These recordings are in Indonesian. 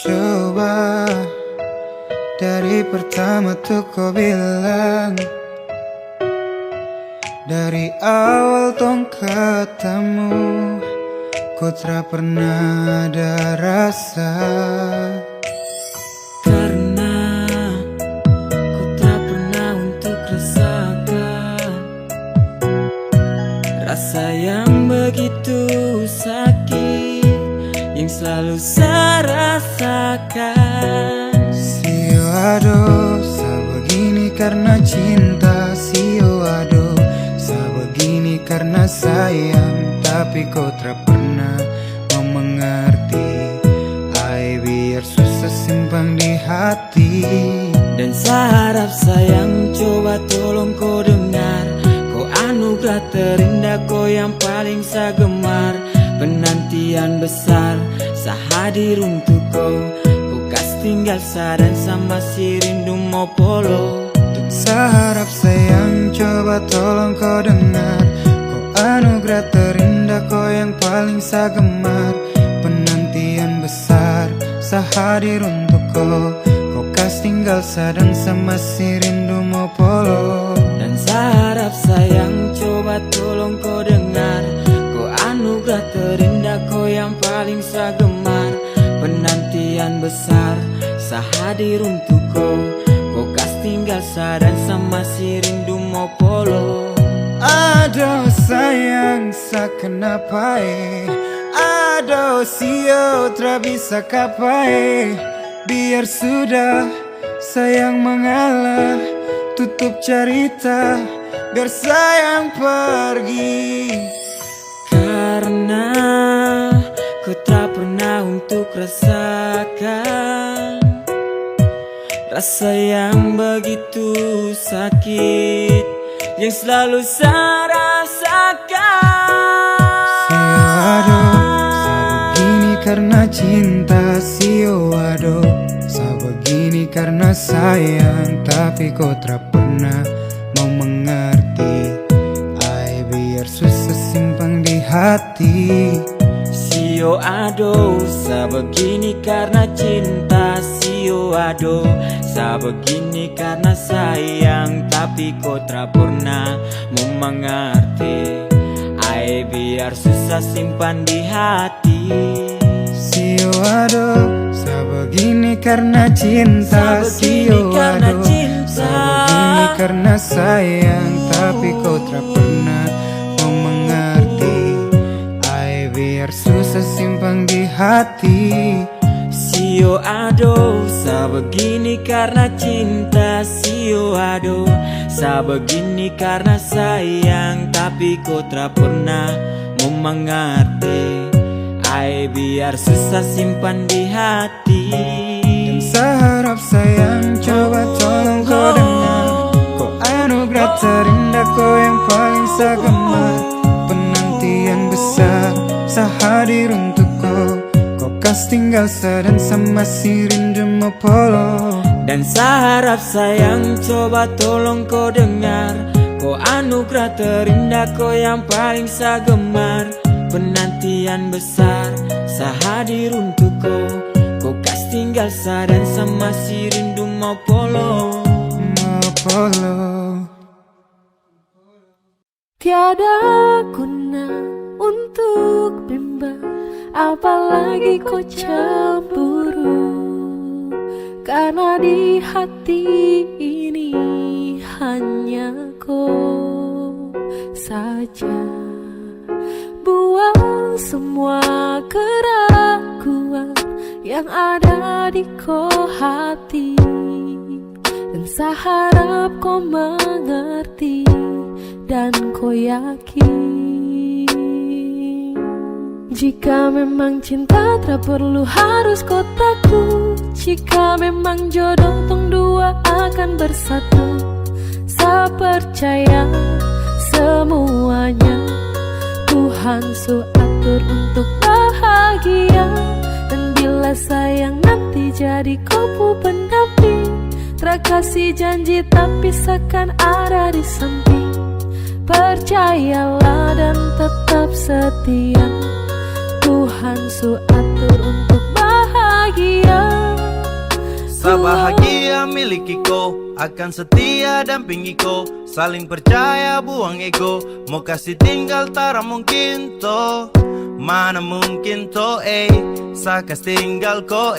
Coba dari pertama tuh kau bilang, dari awal tong ketemu, ku tak pernah ada rasa. Karena ku tak pernah untuk rasakan rasa yang begitu sakit yang selalu saya rasakan. Sio aduh, sa begini karena cinta. Sio aduh, sa begini karena sayang. Tapi kau tak pernah mau mengerti. Ai biar susah simpan di hati. Dan saya harap sayang, coba tolong kau dengar. Kau anugerah terindah, kau yang paling saya gemar. Penantian besar, saya hadir untuk kau. Kau kas tinggal saya dan sama si rindu mau polo. Dan saya harap sayang, coba tolong kau dengar. Kau anugerah terindah, kau yang paling saya gemar. Penantian besar, saya hadir untuk kau. Kau kas tinggal saya dan sama si rindu mau polo. Dan saya harap sayang, coba tolong kau dengar. Kau anugerah terindah, kau yang paling saya gemar. Penantian besar, saya hadir untuk kau. Kau kas tinggal saya dan sama si rindu mau polo. Aduh sayang, sa kenapa aduh sio tak bisa kapai. Biar sudah sayang mengalah, tutup cerita, biar sayang pergi. Karena ku tak pernah untuk rasakan rasa yang begitu sakit yang selalu saya rasakan. Sio aduh, sa begini karena cinta. Sio aduh, sa begini karena sayang. Tapi kau tak pernah mau mengerti. Ai biar susah simpan di hati. Sio aduh, sa begini karena cinta. Sio aduh, sa begini karena sayang. Tapi kau tak pernah mau mengerti. Ai biar susah simpan di hati. Sio aduh, sa begini karena cinta. Sio aduh, sa begini karena sayang. Tapi kau tak pernah mau mengerti. Ai biar susah simpan di hati. Sio aduh, sa begini karena cinta. Sio aduh, sa begini karena sayang. Tapi kau tak pernah mau mengerti. Ai biar susah simpan di hati. Dan saya harap sayang, coba tolong kau dengar. Kau anugerah terindah, kau yang paling saya gemar. Penantian besar, saya hadir untuk kau. Kau kas tinggal saya dan sama si rindu mau polo. Dan saya harap sayang, coba tolong kau dengar. Kau anugerah terindah, kau yang paling saya gemar. Penantian besar, saya hadir untuk kau. Kau kas tinggal saya dan sama si rindu mau polo. Mau polo. Tiada guna untuk bimbang, apalagi kau cemburu. Karena di hati ini hanya kau saja. Buang semua keraguan yang ada di kau hati. Dan saya harap kau mengerti dan kau yakin. Jika memang cinta tak perlu harus kau takut. Jika memang jodoh tong dua akan bersatu. Saya percaya semuanya Tuhan su atur untuk bahagia. Dan bila sayang nanti jadi kau pendamping, terkasih janji tapi seakan ada di samping. Percayalah dan tetap setia, Tuhan su atur untuk bahagia. bahagia. Sabahagia milikiku, akan setia dampingiku, saling percaya buang ego, mau kasih tinggal tara mungkin to, mana mungkin to sakas tinggal ko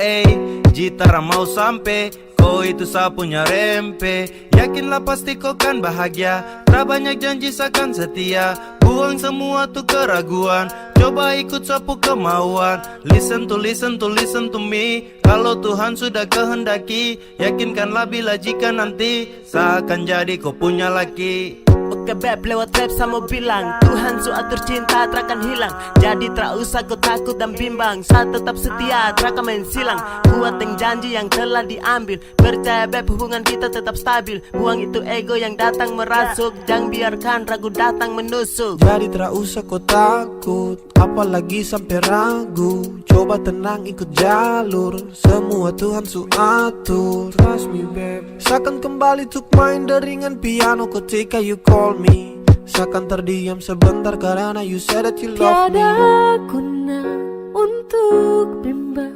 jitara mau sampai, ko itu sapunya rempe, yakinlah pasti kau kan bahagia, tak banyak janji sakan setia, buang semua tuh keraguan, coba ikut sapu kemauan, listen to me, kalau Tuhan sudah kehendaki, yakinkanlah bila jika nanti seakan jadi kau punya laki. Oke beb, lewat rap sama bilang Tuhan su atur cinta terakan hilang. Jadi tak usah kau takut dan bimbang, saat tetap setia terakan main silang. Buat yang janji yang telah diambil, percaya beb hubungan kita tetap stabil. Buang itu ego yang datang merasuk, jangan biarkan ragu datang menusuk. Jadi tak usah kau takut, apalagi sampai ragu. Coba tenang ikut jalur, semua Tuhan su atur. Trust me babe, seakan kembali tuk main deringan piano ketika you call me. Seakan terdiam sebentar karena you said that you love me. Tiada guna untuk bimbang,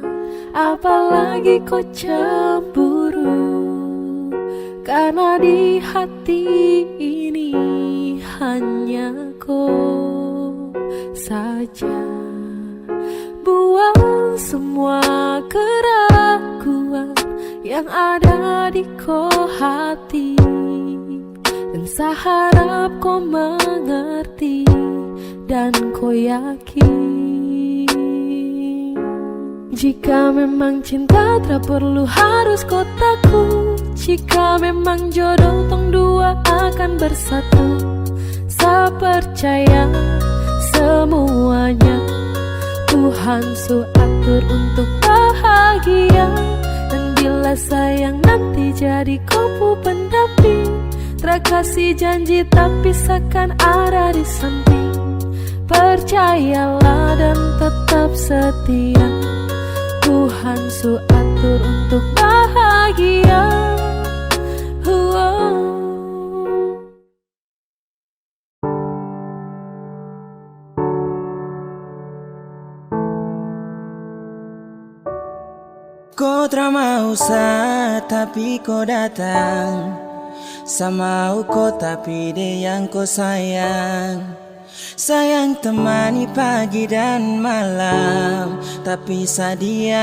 apalagi kau cemburu, karena di hati ini hanya kau saja. Buang semua keraguan yang ada di kau hati, dan saya harap kau mengerti dan kau yakin. Jika memang cinta tak perlu harus kau takut, jika memang jodoh tong dua akan bersatu, saya percaya semuanya Tuhan su atur untuk bahagia. Dan bila sayang nanti jadi kau pendamping, terkasih janji tapi seakan ada di samping. Percayalah dan tetap setia, Tuhan su atur untuk bahagia. Kau tak mau tapi kau datang, sama kau tapi dia yang kau sayang. Sayang temani pagi dan malam, tapi sadiam.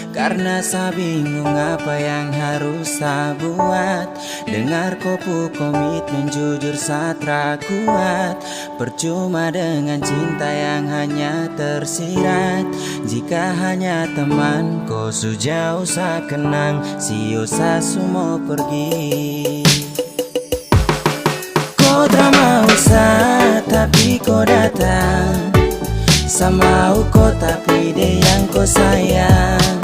Karena saya bingung apa yang harus saya buat. Dengar kopu komitmen jujur satra kuat. Percuma dengan cinta yang hanya tersirat. Jika hanya teman kau sejauh saya kenang, sio saya semua pergi. Kau tak mau tapi kau datang, sama kau tapi dia yang kau sayang.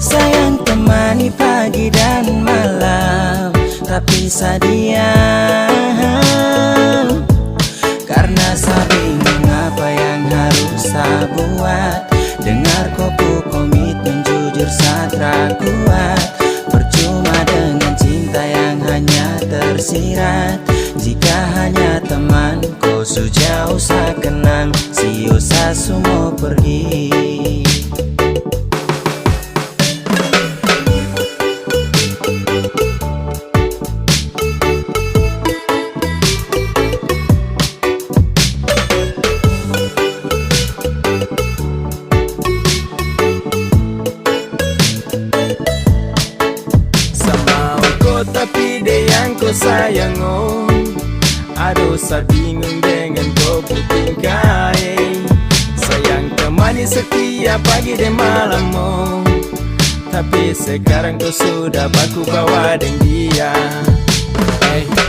Sayang temani pagi dan malam, tapi sadiam. Karena saya bingung apa yang harus saya buat. Dengar kopu komitmen jujur satra kuat. Percuma dengan cinta yang hanya tersirat. Jika hanya teman kau sejauh saya kenang, sio saya semua pergi. Tapi dia yang kau sayang oh. Aduh saya bingung dengan kau tingkai. Sayang temani setia pagi dan malam oh. Tapi sekarang kau sudah baku bawa dengan dia.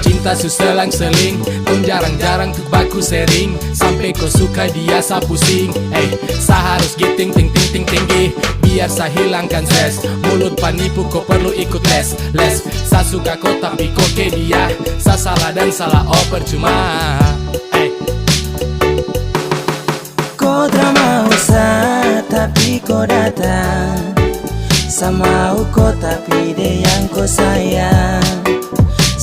Cinta suselang-seling, kau jarang-jarang tuh baku sering. Sampai kau suka dia sa pusing. Sa harus giting ting ting ting tinggi, biar sa hilangkan stres. Mulut penipu kau perlu ikut les. Sa suka kau tapi kau ke dia. Sa salah dan salah oh percuma. Kau tak mau tapi kau datang, sama kau tapi dia yang kau sayang.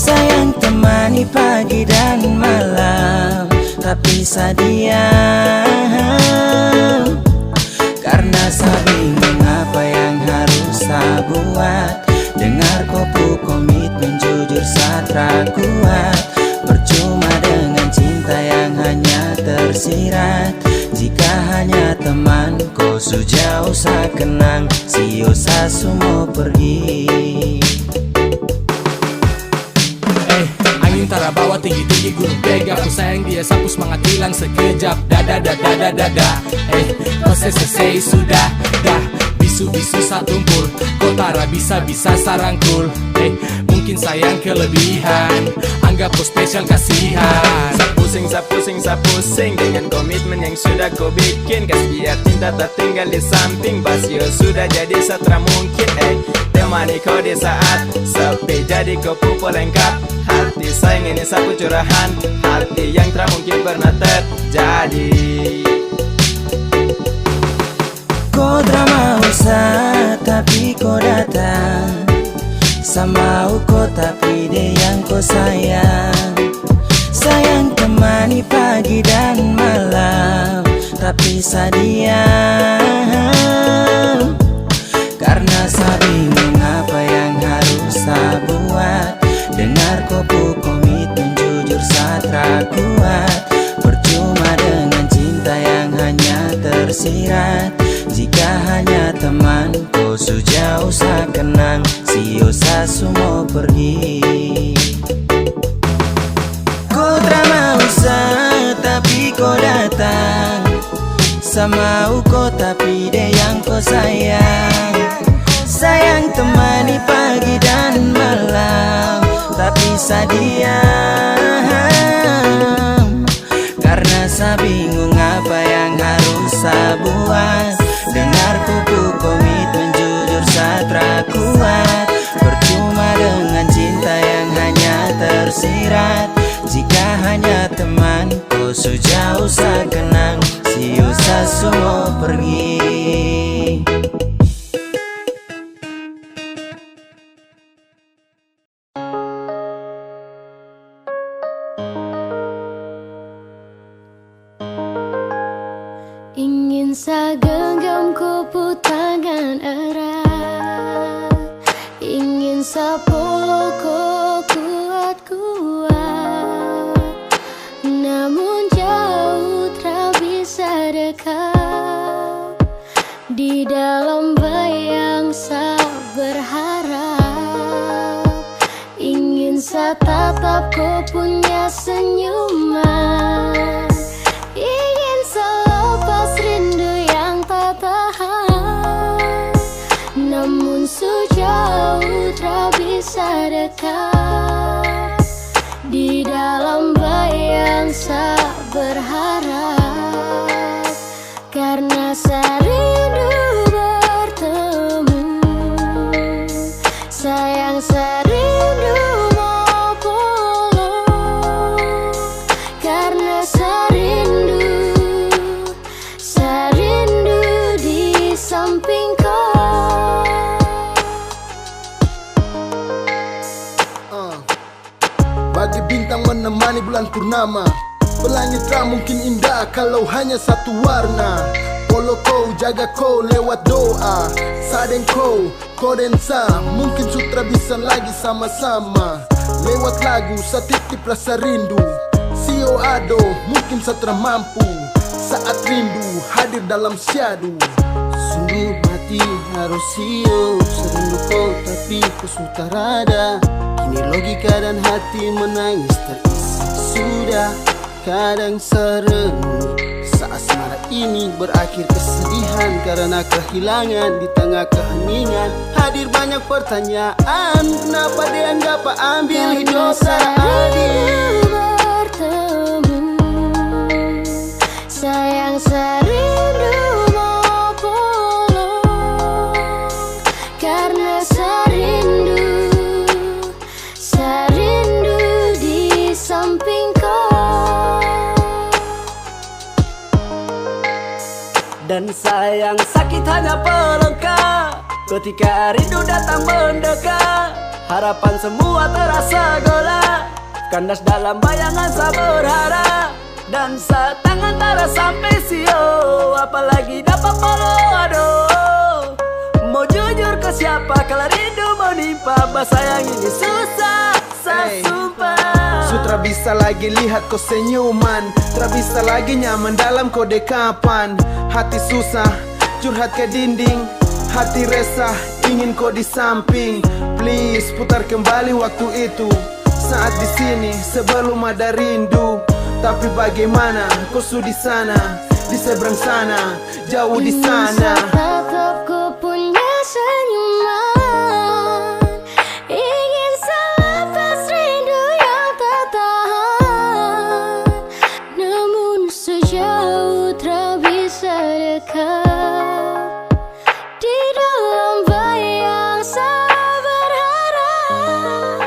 Sayang temani pagi dan malam, tapi sadiam. hanya teman, kau sejauh sa kenang, sio sa semua pergi. Angin tara bawa tinggi-tinggi gunung bega, aku sayang dia sapu semangat hilang sekejap. Dada dada dada dada. Kau selesai sudah dah. Bisu-bisu satumpul, kau tara bisa-bisa sarangkul. Mungkin sayang kelebihan, anggap kau spesial kasihan. Sapusing dengan komitmen yang sudah kau bikin. Kasih biar cinta tak tinggal di samping. Basio sudah jadi setra mungkin. Temani kau di saat sepi, jadi kau pupuk lengkap. Hati sayang ini sapu curahan, hati yang tak mungkin pernah terjadi. Kau drama usah tapi kau datang, sama kau tapi dia yang kau sayang. Sayang temani pagi dan malam, tapi sadiam. Karena saya bingung apa yang harus saya buat. Dengar kopu komitmen jujur saya kuat. Percuma dengan cinta yang hanya tersirat. Jika hanya teman, kau sejauh sa kenang, sio sa semua pergi. Kau drama usah tapi kau datang, sama kau tapi dia yang kau sayang. Sayang temani pagi dan malam, tapi sadiam. Karena saya bingung apa yang harus saya buat. Dengar kuku komitmen jujur saya kuat. Percuma dengan cinta yang hanya tersirat. Jika hanya teman, kau sejauh sa kenang, sio sa semua pergi. Ingin sa genggam kupu tangan erat, ingin sa peluk kau kuat-kuat. Namun jauh tak bisa dekat, di dalam bayang sa berharap. Ingin sa tatap kau punya senyuman, ingin sa lepas rindu yang tak tahan. Namun sejauh tak bisa dekat, di dalam bayang sa berharap. Karena sa rindu bertemu, sayang sa rindu mau pulang. Karena sa rindu di samping kau. Bagi bintang menemani bulan purnama, pelangit tak mungkin indah kalau hanya satu warna. Polo kau, jaga kau lewat doa. Sadeng kau, dan sa, mungkin sutra bisa lagi sama-sama. Lewat lagu, sa titip rasa rindu. Sio ado, mungkin satra mampu. Saat rindu hadir dalam syadu. Sungguh mati harus sio, serindu kau tapi ku sudah rada. Kini logika dan hati menangis terisi. Sudah kadang serenung, saat asmara ini berakhir kesedihan. Karena kehilangan di tengah keheningan. Hadir banyak pertanyaan, kenapa dia nggak ambil hidup adil. Bertemu, sayang sa rindu mau pulang. Karena sa rindu di samping kau. Dan sayang sakit hanya pelengkap ketika rindu datang mendekat. Harapan semua terasa gelap, kandas dalam bayangan saya berharap. Dan saat tangan tara sampai sio, apalagi dapat follow aduh. Mau jujur ke siapa kalau rindu menimpa, bah sayang ini susah. Saya sumpah Sutra bisa lagi lihat kau senyuman, tak bisa lagi nyaman dalam kau dekapan. Hati susah, curhat ke dinding, hati resah, ingin kau di samping. Please putar kembali waktu itu, saat di sini sebelum ada rindu. Tapi bagaimana kau sudah di sana, di seberang sana, jauh di sana. Tetap ku punya senyuman, ingin selepas rindu yang tak tahan. Namun sejauh tak bisa dekat, di dalam bayang saya berharap.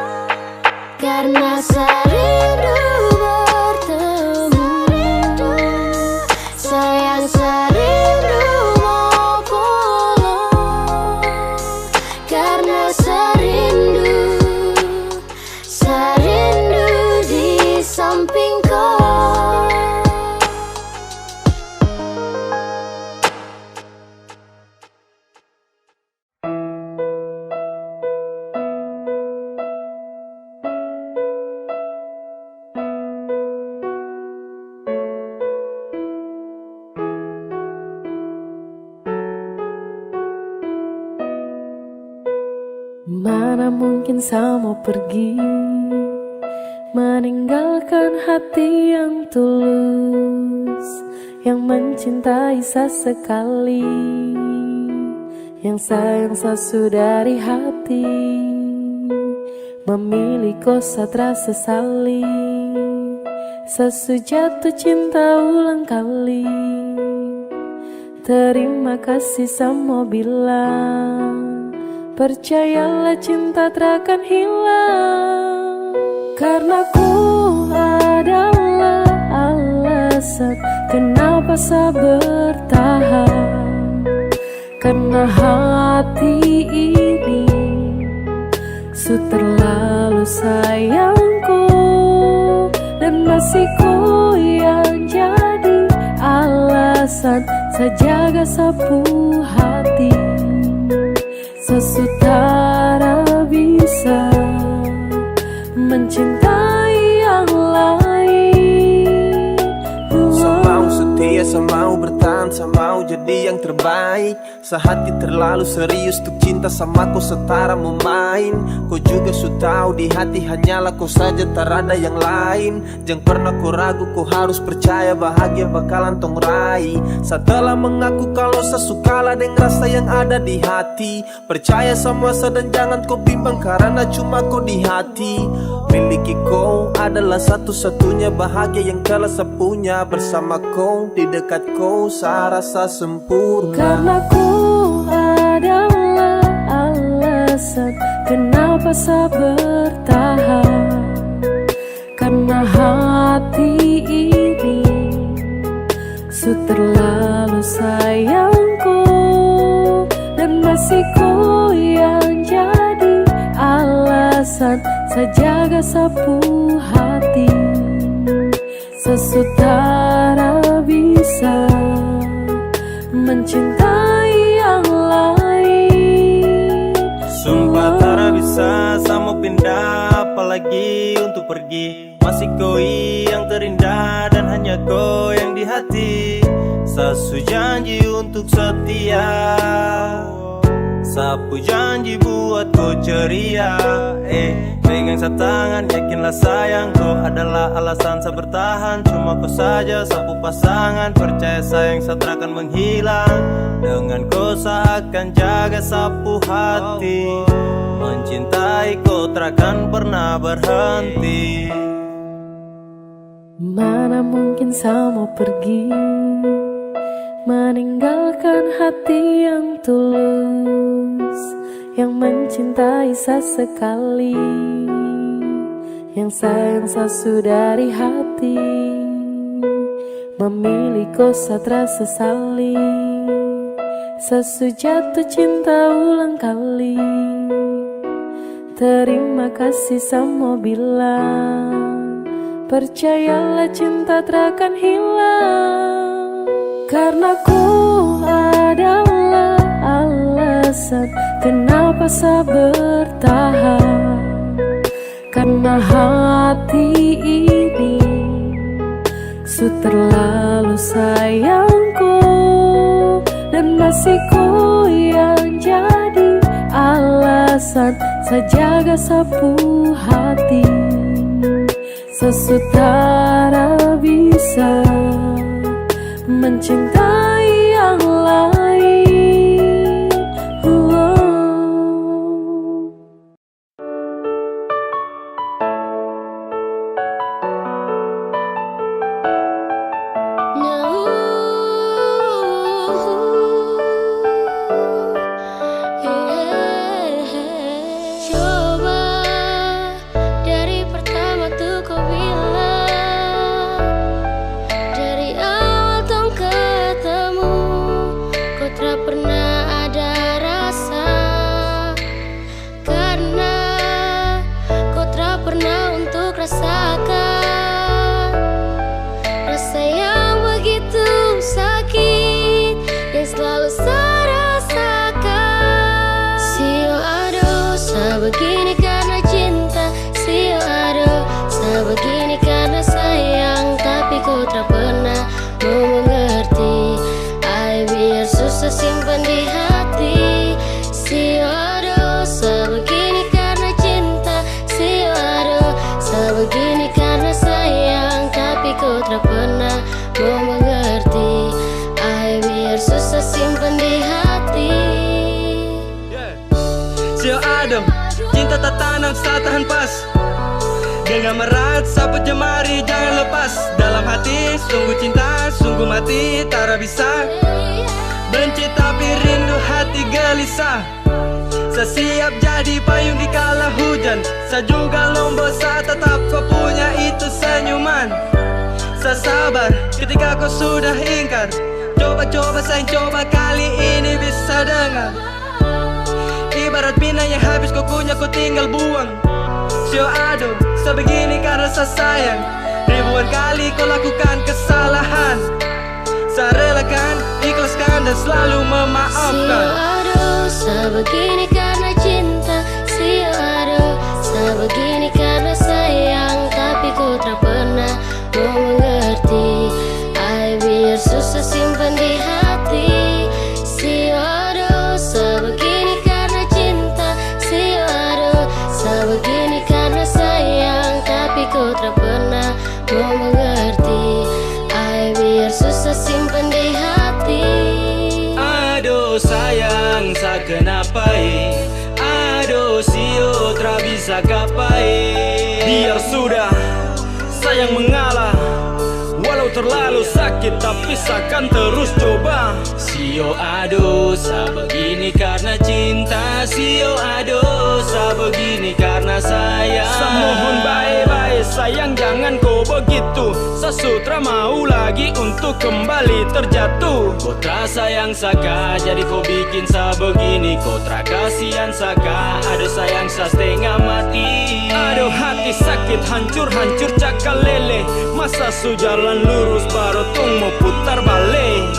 Karena saya rindu bertemu, sayang saya rindu mau pulang. Karena saya rindu di samping kau. Mana mungkin saya mau pergi, meninggalkan hati yang tulus, yang mencintai sesekali, yang sayang saya dari hati. Memilih kau saya sesali, sesu jatuh cinta ulang kali. Terima kasih sama bilang, percayalah cinta takkan hilang. Karena ku adalah alasan kenapa saya bertahan. Karena hati ini su terlalu sayangku, dan masih ku yang jadi alasan saya jaga sapu hati. Sesutara bisa mencintai yang lain. Saya mau setia, saya mau bertahan, saya mau jadi yang terbaik. Sehati terlalu serius untuk cinta sama kau setara memain. Kau juga sudah tahu di hati hanyalah kau saja, tak ada yang lain. Jangan pernah kau ragu, kau harus percaya bahagia bakalan tong raih. Setelah mengaku kalau sesukalah dengan rasa yang ada di hati. Percaya sama saya dan jangan kau bimbang karena cuma kau di hati. Miliki kau adalah satu-satunya bahagia yang telah saya punya. Bersama kau, di dekat kau, saya rasa sempurna. Karena ku adalah alasan kenapa saya bertahan. Karena hati ini su terlalu sayangku, dan masih ku yang jadi alasan saya jaga sapu hati. Sesutara bisa mencintai yang lain. Sumpah tak bisa sama pindah, apalagi untuk pergi. Masih kau yang terindah dan hanya kau yang di hati. Sasu janji untuk setia, sapu janji buat kau ceria. Pegang sa tangan, yakinlah sayang, kau adalah alasan saya bertahan. Cuma kau saja sapu pasangan, percaya sayang saya takkan menghilang. Dengan kau saya akan jaga sapu hati. Mencintai kau takkan pernah berhenti. Mana mungkin saya mau pergi, meninggalkan hati yang tulus, yang mencintai sesekali, yang sayang saya dari hati. Memilih kau saya sesali, sesu jatuh cinta ulang kali. Terima kasih sama bilang, percayalah cinta takkan hilang. Karena ku adalah alasan kenapa saya bertahan. Karena karena hati ini su terlalu sayangku, dan masih ku yang jadi alasan sejaga sapu hati. Sesutara bisa mencintai yang lain. Begini karena cinta, sio aduh. Sebegini karena sayang, tapi kau tak pernah mau mengerti. Ay, biar susah simpan di hati. Sio aduh. Sebegini karena cinta, sio aduh. Sebegini karena sayang, tapi kau tak pernah mau mengerti. Ay, biar susah simpan di hati. Sio aduh. Cinta tak tanam saat tahan pas. Genggam erat sapu jemari jangan lepas. Dalam hati sungguh cinta sungguh mati. Tak bisa benci tapi rindu hati gelisah. Saya siap jadi payung di kala hujan. Saya juga lombok saat tetap kau punya itu senyuman. Saya sabar ketika kau sudah ingkar. Coba-coba sayang coba kali ini bisa dengar. Ibarat pinang yang habis kau kunyah kau tinggal buang. Sio aduh, sebegini karena saya sayang. Ribuan kali kau lakukan kesalahan. Saya relakan, ikhlaskan dan selalu memaafkan. Sio aduh, sebegini karena cinta. Sio aduh, sebegini karena sayang, tapi kau tak pernah mau mengerti. Ay, biar susah simpan di hati. Sio aduh, sebegini begini karena sayang, tapi kau tak pernah mau mengerti. Ay, biar susah simpan di hati. Aduh sayang, sa kenapa aduh sio tak bisa kapai. Biar sudah sayang mengalah. Walau terlalu sakit tapi akan terus coba. Sio aduh, sa begini karena cinta. Sio aduh, sa begini karena sayang. Sa mohon baik-baik sayang jangan kau begitu. Sa sutra mau lagi untuk kembali terjatuh. Kau tra sayang saka jadi kau bikin sa begini. Kau tra kasihan saka aduh sayang sa setengah mati. Aduh hati sakit hancur-hancur cakal lele. Masa su jalan lurus baru tong mau putar balik.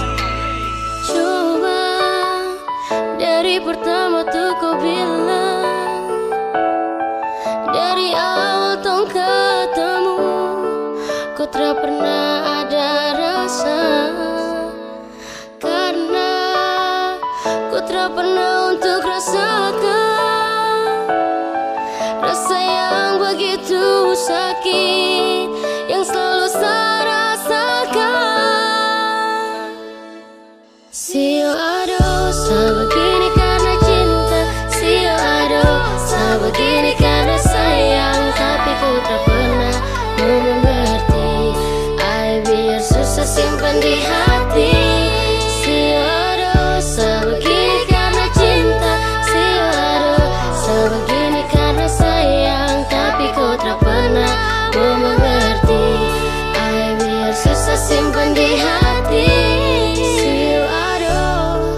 Coba dari pertama tuh kau bilang, dari awal tong ketemu kau tak pernah ada rasa. Karena kau tak pernah untuk rasakan rasa yang begitu sakit yang selalu saya rasakan. Sio aduh, sebegini karena cinta. Sio aduh, sebegini karena sayang, tapi kau tak pernah mau mengerti. Ay, biar susah simpan di hati. Sio aduh, sebegini karena cinta. Sio aduh, sebegini karena sayang, tapi kau tak pernah mau mengerti. Ay, biar susah simpan di hati. Sio aduh.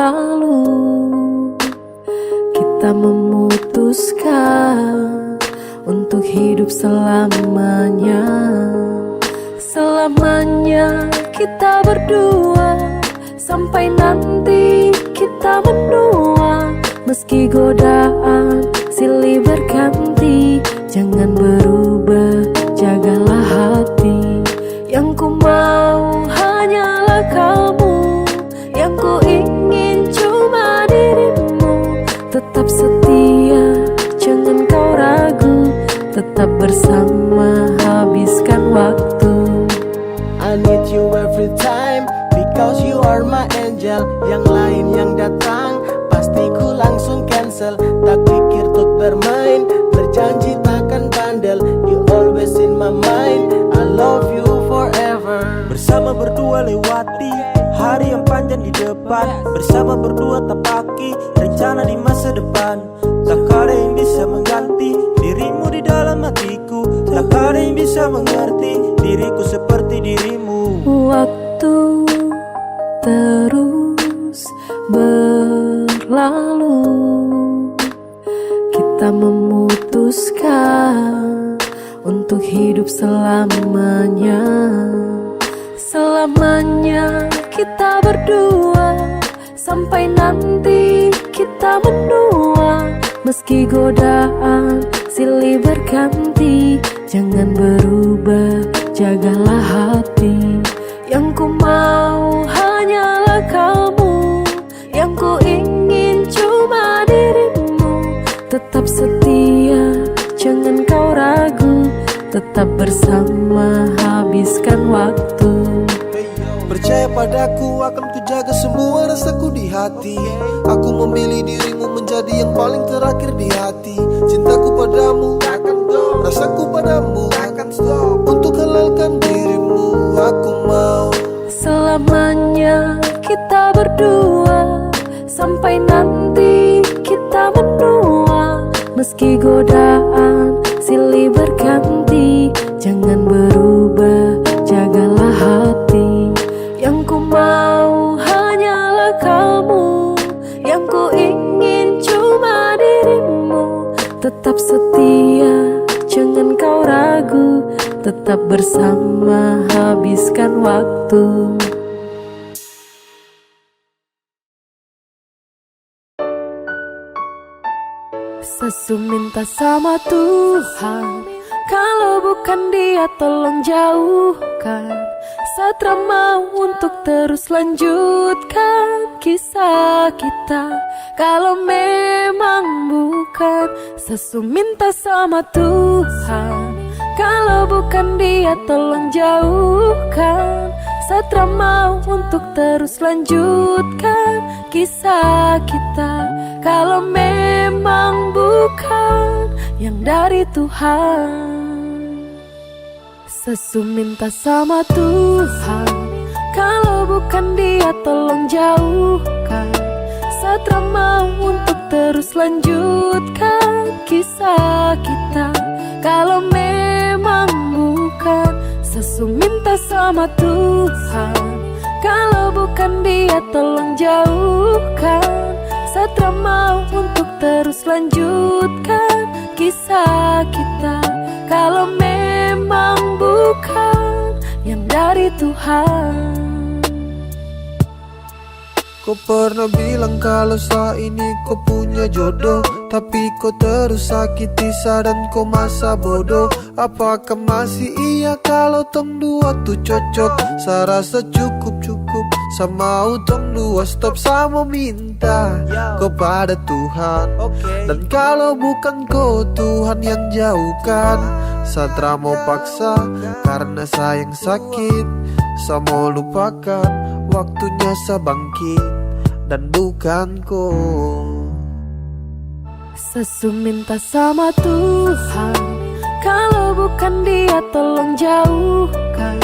lalu kita memutuskan untuk hidup selamanya. Selamanya kita berdua, sampai nanti kita menua. Meski godaan silih berganti, jangan berubah, jagalah hati. Yang ku mau hanyalah kamu, yang ku ingin cuma dirimu. Tetap setia, jangan kau ragu, tetap bersama, habiskan waktu. I need you every time, because you are my angel. Yang lain yang datang, pasti ku langsung cancel. Tak pikir untuk bermain, berjanji takkan bandel. You always in my mind, I love you forever. Bersama berdua lewati hari yang panjang di depan. Bersama berdua tapaki rencana di masa depan. Tak ada yang bisa mengganti dirimu di dalam hatiku. Tak ada yang bisa mengerti diriku seperti dirimu. Waktu terus berlalu, kita memutuskan untuk hidup selamanya. Selamanya kita berdua, sampai nanti kita menua. Meski godaan silih berganti, jangan berubah, jagalah hati. Yang ku mau hanyalah kamu, yang ku ingin cuma dirimu. Tetap setia, jangan kau ragu, tetap bersama, habiskan waktu. Percaya padaku, akan ku jaga semua rasaku di hati. Aku memilih dirimu menjadi yang paling terakhir di hati. Cintaku padamu takkan stop, rasaku padamu takkan stop. Untuk halalkan dirimu, aku mau selamanya kita berdua, sampai nanti kita menua. Meski godaan silih berganti, jangan berubah, jagalah hati. Yang ku mau hanyalah kamu, yang ku ingin cuma dirimu. Tetap setia, jangan kau ragu, tetap bersama, habiskan waktu. Sesu minta sama Tuhan, kalau bukan Dia tolong jauhkan. Satra mau untuk terus lanjutkan kisah kita. Kalau memang bukan, Sesu minta sama Tuhan, kalau bukan Dia tolong jauhkan. Satra mau untuk terus lanjutkan kisah kita. Kalau memang bukan yang dari Tuhan. Sesu minta sama Tuhan, kalau bukan Dia tolong jauhkan. Satra mau untuk terus lanjutkan kisah kita. Kalau memang bukan, Sesu minta sama Tuhan, kalau bukan Dia tolong jauhkan. Satra mau untuk terus lanjutkan kisah kita. Kalau memang bukan yang dari Tuhan. Kau pernah bilang kalau saat ini kau punya jodoh, tapi kau terus sakiti dan kau masa bodoh. Apakah masih iya kalau tong dua tuh cocok? Saya rasa cukup sama utong dua stop sama minta kepada Tuhan. Dan kalau bukan kau Tuhan yang jauhkan, Satra mau paksa karena sayang sakit. Saya mau lupakan, waktunya saya bangkit dan bukan kau. Sesu minta sama Tuhan, kalau bukan Dia tolong jauhkan.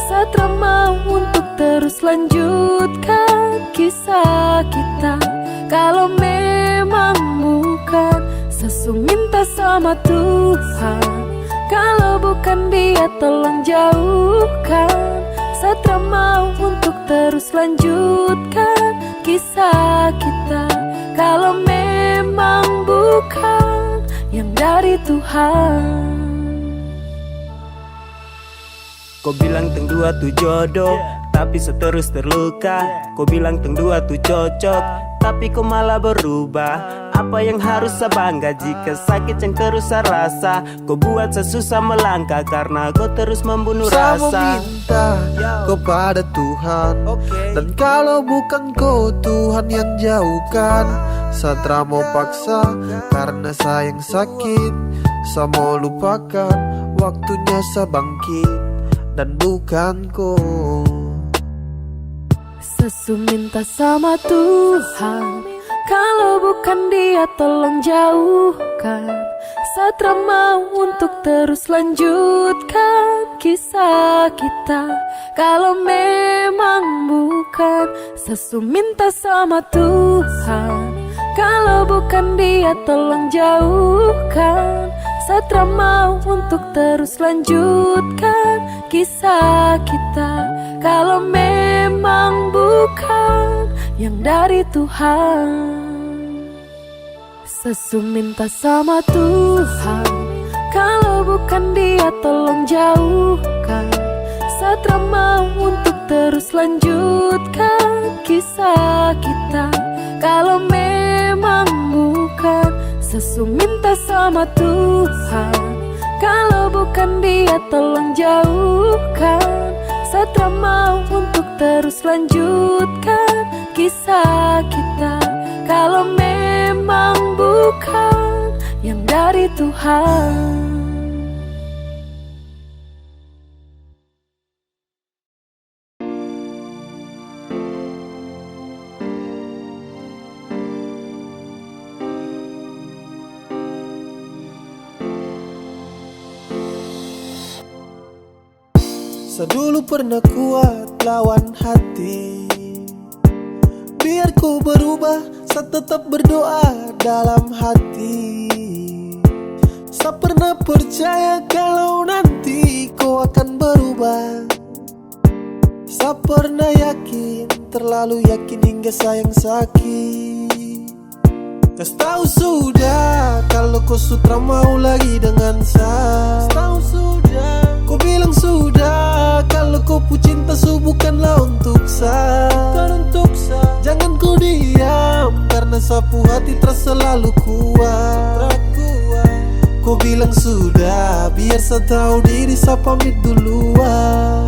Satra mau untuk terus lanjutkan kisah kita. Kalau memang bukan, Sesu minta sama Tuhan, kalau bukan Dia tolong jauhkan. Satra mau untuk terus lanjutkan kisah kita, kalau memang bukan yang dari Tuhan. Kau bilang teng dua tuh jodoh, tapi seterus terluka. Kau bilang teng dua tuh cocok, tapi kau malah berubah. Apa yang harus saya bangga jika sakit yang terus saya rasa? Kau buat saya susah melangkah karena kau terus membunuh Saya mau rasa. minta kepada Tuhan, dan kalau bukan kau Tuhan yang jauhkan. Saya mau paksa karena sayang sakit. Saya mau lupakan, waktunya saya bangkit, dan bukan kau. Sesu minta sama Tuhan, kalau bukan Dia tolong jauhkan. Satra mau untuk terus lanjutkan kisah kita, kalau memang bukan. Sesu minta sama Tuhan, kalau bukan Dia tolong jauhkan. Satra mau untuk terus lanjutkan kisah kita, kalau memang bukan yang dari Tuhan. Sesu minta sama Tuhan, kalau bukan Dia tolong jauhkan. Satra mau untuk terus lanjutkan kisah kita, kalau memang bukan. Sesu minta sama Tuhan, kalau bukan Dia tolong jauhkan. Satra mau untuk terus lanjutkan kisah kita, kalau memang bukan yang dari Tuhan. Saya dulu pernah kuat lawan hati, biar ku berubah, saya tetap berdoa dalam hati. Saya pernah percaya kalau nanti kau akan berubah. Saya pernah yakin, terlalu yakin hingga sayang sakit. Kau tahu sudah kalau kau sudah mau lagi dengan saya. Tahu sudah, kau bilang sudah kalau kau pu cinta bukanlah untuk saya. Jangan kau diam, karena sapu hati terasa selalu kuat. Kau bilang sudah, biar saya tahu diri, saya pamit duluan.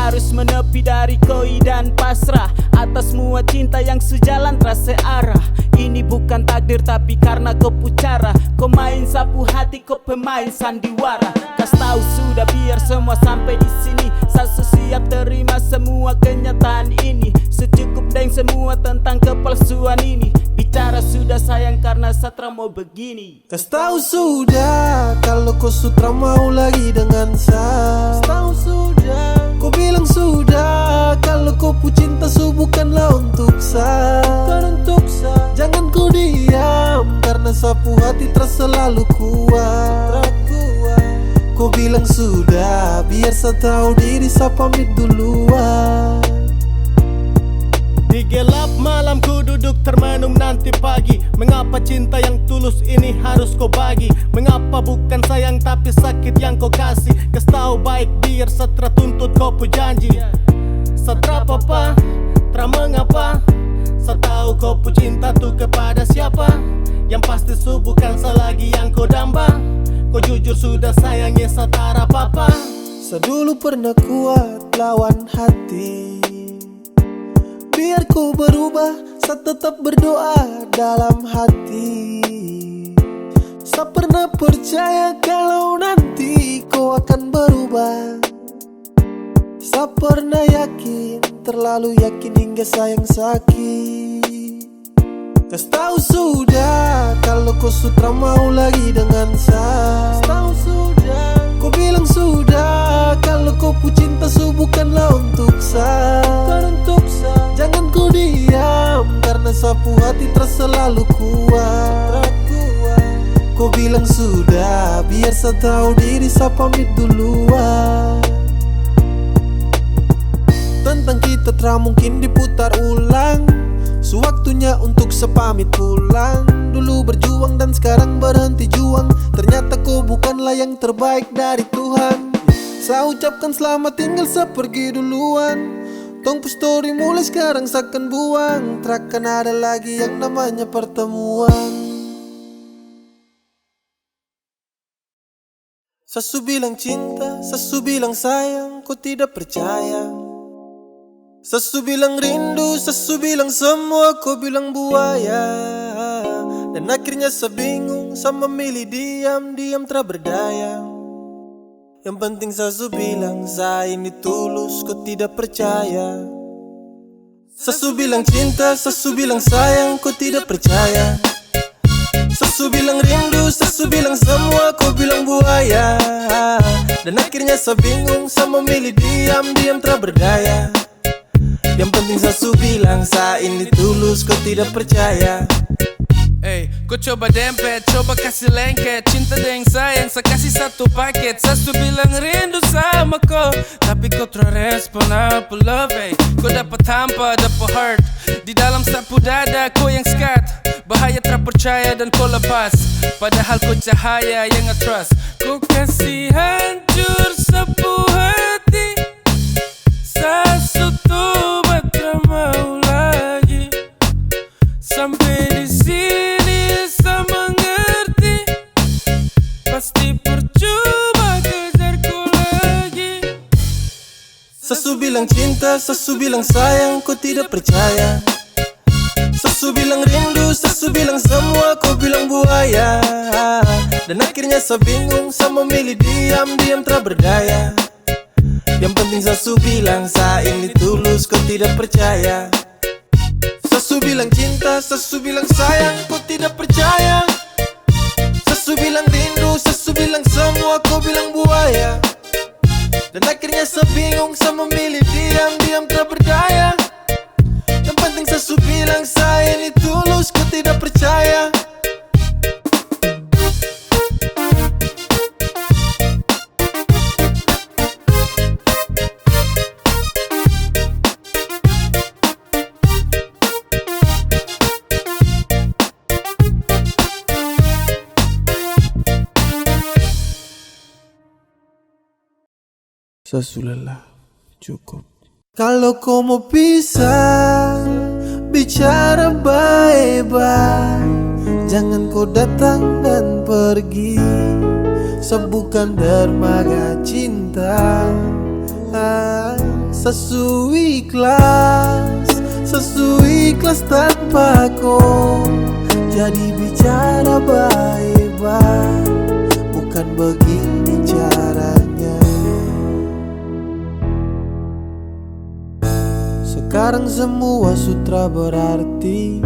Harus menepi dari koi dan pasrah atas semua cinta yang sejalan terasa arah. Ini bukan takdir tapi karena kau pucara. Kau main sapu hati, kau pemain sandiwara. Kas tahu sudah biar semua sampai di sini. Saya siap terima semua kenyataan ini. Secukup dengan semua tentang kepalsuan ini. Bicara sudah sayang karena Satra mau begini. Kas tahu sudah kalau kau sudah mau lagi dengan saya. Tahu sudah, kau bilang sudah kalau kau pu cinta bukanlah untuk saya. Jangan kau diam, karena sapu hati terasa selalu kuat. Kau bilang sudah, biar saya tahu diri, saya pamit duluan. Di gelap malam ku duduk termenung nanti pagi. Mengapa cinta yang tulus ini harus kau bagi? Mengapa bukan sayang tapi sakit yang kau kasih? Kas tahu baik biar Satra tuntut kau pu janji. Satra papa, tra mengapa? Saya tahu kau pu cinta tuh kepada siapa? Yang pasti bukan selagi yang kau damba. Kau jujur sudah sayangnya Satara papa. Saya dulu pernah kuat lawan hati, biar ku berubah, saya tetap berdoa dalam hati. Saya pernah percaya kalau nanti kau akan berubah. Saya pernah yakin, terlalu yakin hingga sayang sakit. Kas tahu sudah kalau kau sudah mau lagi dengan saya. Tahu sudah, kau bilang sudah kalau kau pu cinta bukanlah untuk saya. Jangan kau diam, karena sapu hati terasa selalu kuat. Kau bilang sudah, biar saya tahu diri, saya pamit duluan. tentang kita tak mungkin diputar ulang. Sewaktunya untuk sepamit pulang. Dulu berjuang dan sekarang berhenti juang. Ternyata kau bukanlah yang terbaik dari Tuhan. Saya ucapkan selamat tinggal sepergi duluan. Tong story mulai sekarang seakan buang. Takkan ada lagi yang namanya pertemuan. Sesu bilang cinta, sesu bilang sayang, kau tidak percaya. Sesu bilang rindu, sesu bilang semua, kau bilang buaya. Dan akhirnya saya bingung, saya memilih diam, diam tak berdaya. Yang penting sesu bilang saya ini tulus, kau tidak percaya. Sesu bilang cinta, sesu bilang sayang, kau tidak percaya. Sesu bilang rindu, sesu bilang semua, kau bilang buaya. Dan akhirnya saya bingung, saya memilih diam, diam tak berdaya. Yang penting sesu bilang saya ini tulus, kau tidak percaya. Kau coba dempet, coba kasih lengket. Cinta dan sayang, saya kasih satu paket. Sesu bilang rindu sama kau, tapi kau terrespon apa love. Kau dapat hampa, dapat heart. Di dalam sapu dada, kau yang skat. Bahaya terpercaya dan kau lepas. Padahal kau cahaya yang nge-trust. Kau kasih hancur sapu hati. Sesu tobat tak mau lagi. Sampai di sini saya mengerti. Pasti percuma kejar kau lagi. Sesu bilang cinta, sesu bilang sayang, kau tidak percaya. Sesu bilang rindu, sesu bilang semua, kau bilang buaya. Dan akhirnya saya bingung, saya memilih diam, diam tak berdaya. Yang penting sesu bilang saya ini tulus, kau tidak percaya. Sesu bilang cinta, sesu bilang sayang, kau tidak percaya. Sesu bilang rindu, sesu bilang semua, kau bilang buaya. Dan akhirnya saya bingung, saya memilih diam, diam tak berdaya. Yang penting sesu bilang saya ini tulus, kau tidak percaya. Sesu lelah, cukup. Kalau kau mau pisah, bicara baik-baik. Jangan kau datang dan pergi. Sebukan dermaga cinta. Sesu ikhlas tanpa kau. Jadi bicara baik-baik. Bukan begini caranya. Sekarang semua sutra berarti.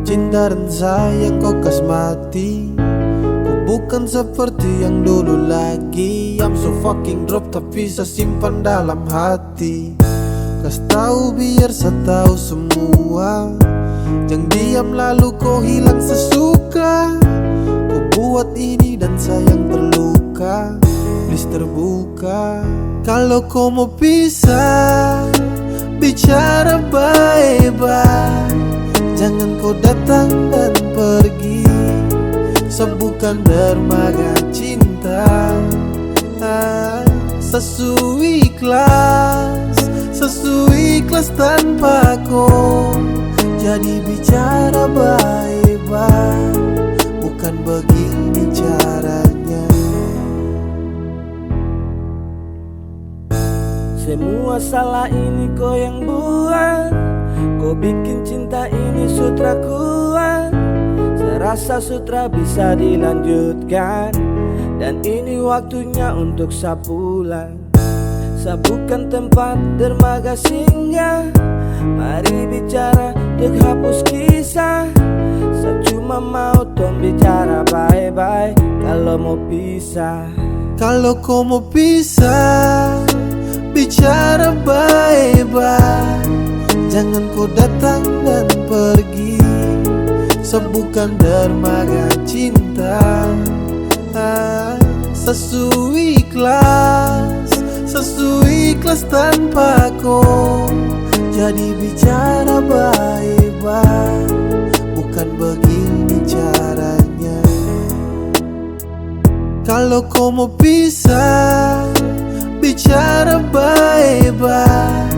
Cinta dan sayang kau kasmati. Kau bukan seperti yang dulu lagi. I'm so fucking drop tapi saya simpan dalam hati. Kas tahu biar saya tahu semua. Jangan diam lalu kau hilang sesuka. Kau buat ini dan sayang terluka. Please terbuka. Kalau kau mau pisah, bicara baik-baik. Jangan kau datang dan pergi. Sebukan dermaga cinta. Sesu ikhlas tanpa kau. Jadi bicara baik-baik. Bukan begini caranya. Semua salah ini kau yang buat. Kau bikin cinta ini sutra kuat. Saya rasa sutra bisa dilanjutkan. Dan ini waktunya untuk saya pulang. Saya bukan tempat dermaga singgah. Mari bicara untuk hapus kisah. Saya cuma mau tong bicara baik-baik. Kalau mau pisah, kalau kau mau pisah, bicara baik-baik. Jangan kau datang dan pergi. Sebukan dermaga cinta. Sesu Sesuai ikhlas tanpa kau. Jadi bicara baik-baik, bukan begini caranya. Kalau kau mau pisah, bicara baik-baik.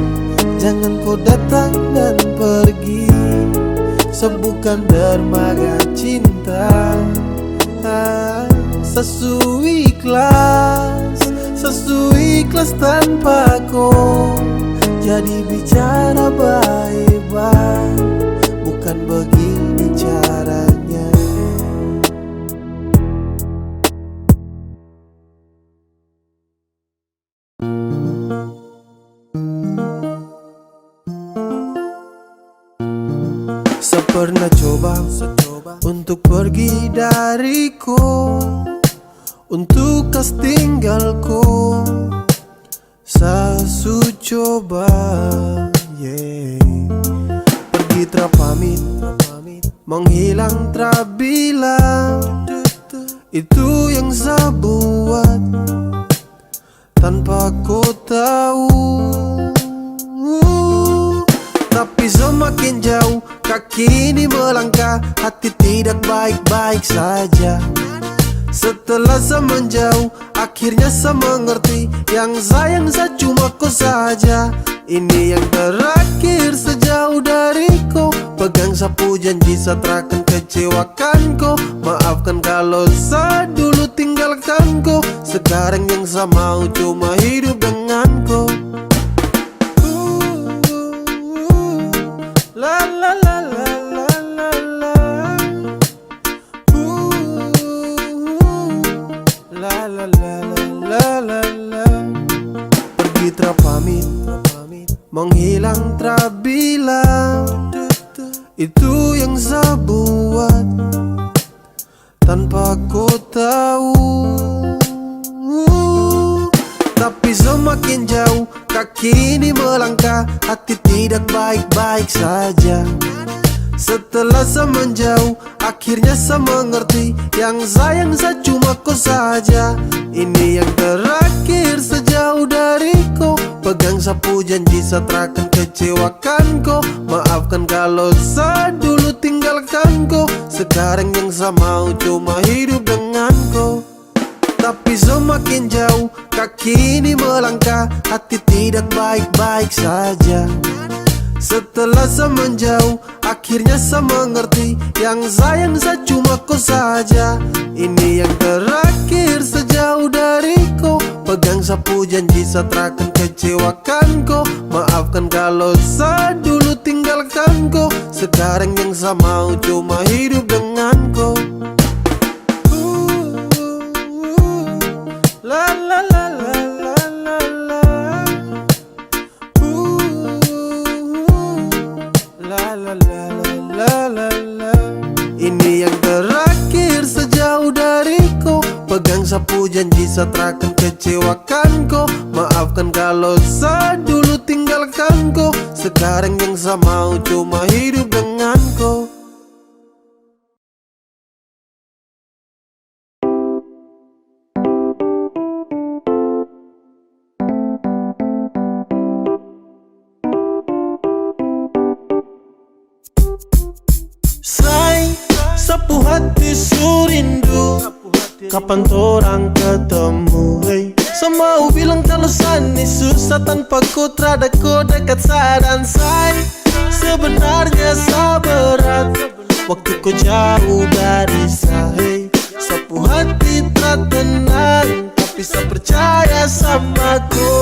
Jangan kau datang dan pergi, sembuhkan dermaga cinta. Sesuai ikhlas tanpa kau. Jadi bicara baik-baik, bukan begini caranya. Pernah coba untuk pergi dariku, untuk kas tinggalku. Sasu coba, pergi terpamit, menghilang terbilang. Itu yang saya buat tanpa kau tahu. Tapi semakin jauh kaki ini melangkah, hati tidak baik-baik saja. Setelah saya menjauh, akhirnya saya mengerti, yang sayang saya cuma kau saja. Ini yang terakhir sejauh dariku. Pegang sapu janji saya takkan kecewakan kau. Maafkan kalau saya dulu tinggalkan kau. Sekarang yang saya mau cuma hidup dengan kau. La la la la la la la. La la la la la la. Pergi terpamit, menghilang terbilang. Itu yang saya buat tanpa kau tahu. Tapi semakin jauh kaki ini melangkah, hati tidak baik-baik saja. Setelah saya menjauh, akhirnya saya mengerti, yang sayang saya cuma kau saja. Ini yang terakhir sejauh dariku. Pegang sapu janji saya takkan kecewakan kau. Maafkan kalau saya dulu tinggalkan kau. Sekarang yang saya mau cuma hidup dengan kau. Tapi semakin jauh kaki ini melangkah, hati tidak baik-baik saja. Setelah saya menjauh, akhirnya saya mengerti, yang sayang saya cuma kau saja. Ini yang terakhir sejauh dariku. Pegang sapu janji saya takkan kecewakan kau. Maafkan kalau saya dulu tinggalkan kau. Sekarang yang saya mau cuma hidup dengan kau. La la la la la la la. La la la la la la. Ini yang terakhir sejauh dariku. Pegang sapu janji saya takkan kecewakan kau. Maafkan kalau saya dulu tinggalkan kau. Sekarang yang saya mau cuma hidup dengan kau. Sapu hati surindu, kapan torang ketemu, hey. Semau bilang kalau sani susah tanpa ku terada ku dekat sadan say. Sebenarnya sa berat waktu ku jauh dari sa, hey. Sapu hati tertenang, tapi sa percaya sama ku.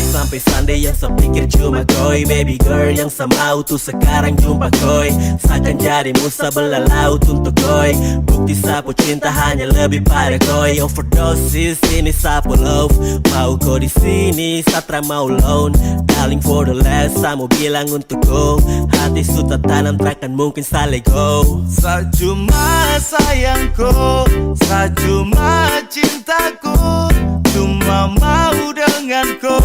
Sampai Sunday yang sepikir cuma koi. Baby girl yang semau tuh sekarang jumpa koi. Seakan jadi musa belalauut untuk koi. Bukti sapu cinta hanya lebih pada koi. Overdosis ini sapu love. Mau kau di sini satra mau loan. Darling for the last saya mau bilang untuk kau. Hati sudah tanam takkan mungkin sa let go. Sa cuma sayangku, sa cuma cintaku, cuma mau denganku.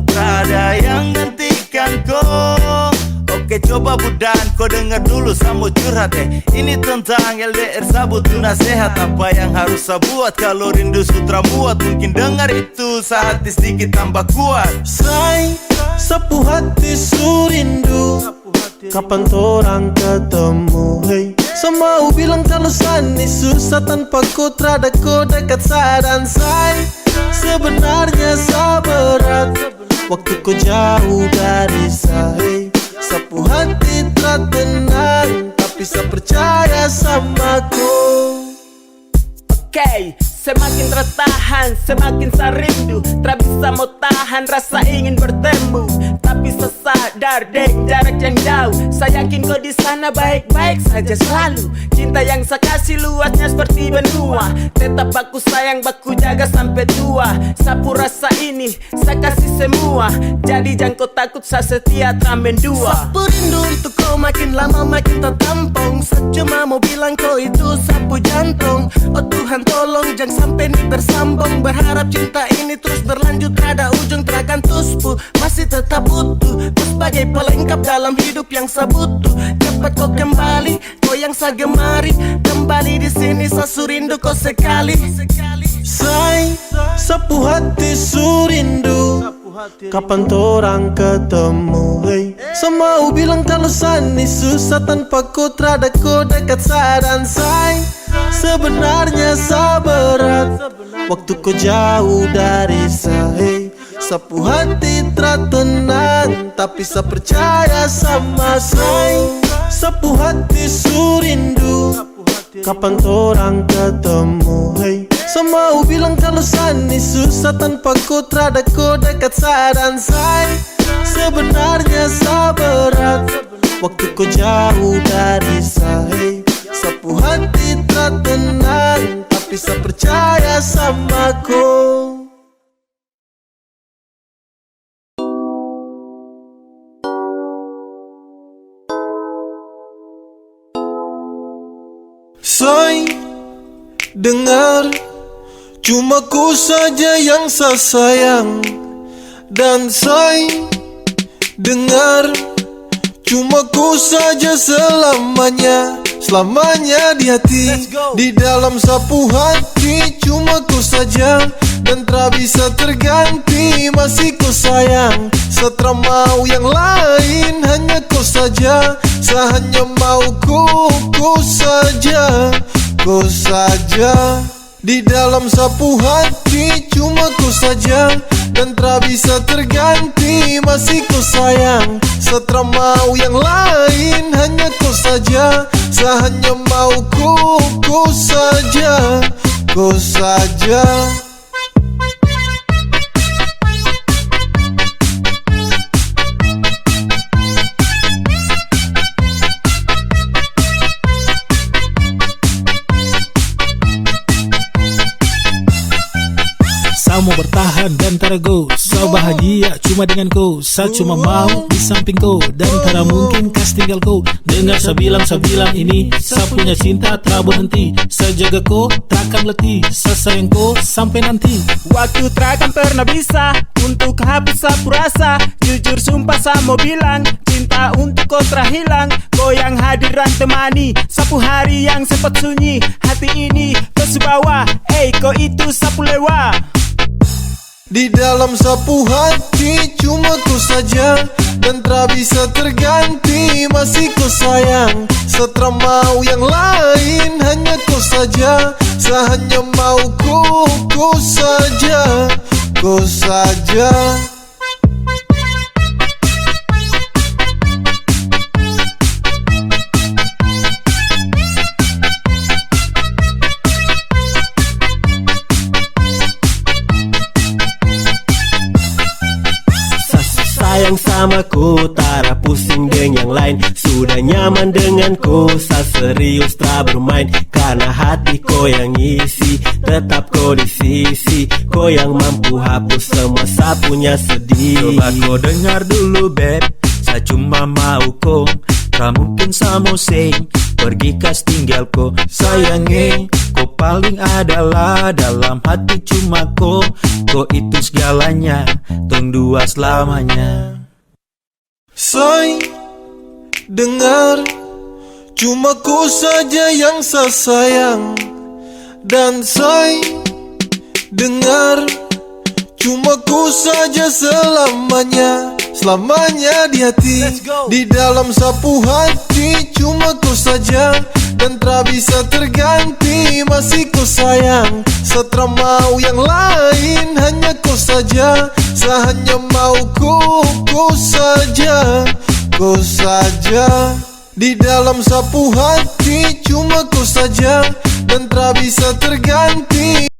Tak ada yang hentikan kau. Oh Oke coba budan, kau dengar dulu sama curhat Ini tentang LDR sabut tuh nasihat. Apa yang harus saya buat kalau rindu sutra muat? Mungkin dengar itu saat sedikit tambah kuat. Say, sapu hati surindu, kapan torang ketemu, hey. Semau bilang kalau sani susah tanpa ku terada ku dekat sadan. Say, sebenarnya sabarat waktu ku jauh dari saya. Sapu hati tak tenang, tapi saya percaya sama ku. Oke, semakin tertahan, semakin saya rindu. Tak bisa mau tahan rasa ingin bertemu. Tapi saya sadar dek jarak yang jauh. Saya yakin kau di sana baik-baik saja selalu. Cinta yang saya kasih luasnya seperti benua. Tetap baku sayang, baku jaga sampai tua. Sapu rasa ini, saya kasih semua. Jadi jangan kau takut, saya setia ramen dua. Sapu rindu untuk kau makin lama makin tertampung. Saya cuma mau bilang kau itu sapu jantung. Oh Tuhan tolong jangan sampai ini bersambung. Berharap cinta ini terus berlanjut, ada ujung terakan tuspu. Masih tetap utuh, kau sebagai pelengkap dalam hidup yang saya butuh. Cepat kau kembali, kau yang saya gemari. Kembali di sini saya surindu kau sekali. Say, sapu hati surindu, kapan torang ketemu, hey. Semau bilang kalau sani susah tanpa ku terada ku dekat sadan. Say, sebenarnya sabarat waktu ku jauh dari saya. Sapu hati tak tenang, tapi saya percaya sama saya. Sapu hati surindu, kapan torang ketemu, hey. Semau bilang kalau sani susah tanpa ku terada ku dekat sadan. Say, sebenarnya sabarat waktu ku jauh dari saya. Sapu hati tak tenang, tapi saya percaya sama ku. Say, dengar, cuma ku saja yang saya sayang. Dan say, dengar, cuma ku saja selamanya. Selamanya di hati, di dalam sapu hati. Cuma ku saja dan tak bisa terganti. Masih ku sayang, setelah mau yang lain. Hanya ku saja, saya hanya mau ku saja. Ku saja di dalam sapu hati. Cuma ku saja dan tak bisa terganti. Masih ku sayang, setelah mau yang lain. Hanya ku saja, saya hanya mau ku saja. Ku saja. Saya mau bertahan dan terago. Saya bahagia cuma dengan kau. Saya cuma mau di samping kau. Dan tak mungkin kas tinggal kau. Dengar saya bilang ini, saya punya cinta tak berhenti. Saya jaga kau, takkan letih. Saya sayang kau sampai nanti. Waktu takkan pernah bisa untuk hapus sapu rasa. Jujur sumpah saya mau bilang, cinta untuk kau terhilang. Kau yang hadiran temani sapu hari yang sempat sunyi. Hati ini kau sebawa, kau itu sapu lewa. Di dalam sapu hati cuma ku saja dan tak bisa terganti. Masih ku sayang, setelah mau yang lain. Hanya ku saja, saya hanya mau ku saja. Ku saja. Sayang sama ku, tak pusing dengan yang lain. Sudah nyaman denganku, saya serius tak bermain. Karena hati kau yang isi, tetap kau di sisi. Kau yang mampu hapus semua saya punya sedih. Coba kau dengar dulu beb, saya cuma mau kau. Tak mungkin saya mau sing, pergi kas tinggal kau. Sayangi, kau paling adalah dalam hati cuma kau. Kau itu segalanya, tong dua selamanya. Say, Dengar, cuma ku saja yang saya sayang. Dan say, dengar, cuma ku saja selamanya. Selamanya di hati, di dalam sapu hati. Cuma ku saja dan tak bisa terganti. Masih ku sayang, setelah mau yang lain. Hanya ku saja, saya hanya mau ku saja. Ku saja di dalam sapu hati. Cuma ku saja dan tak bisa terganti.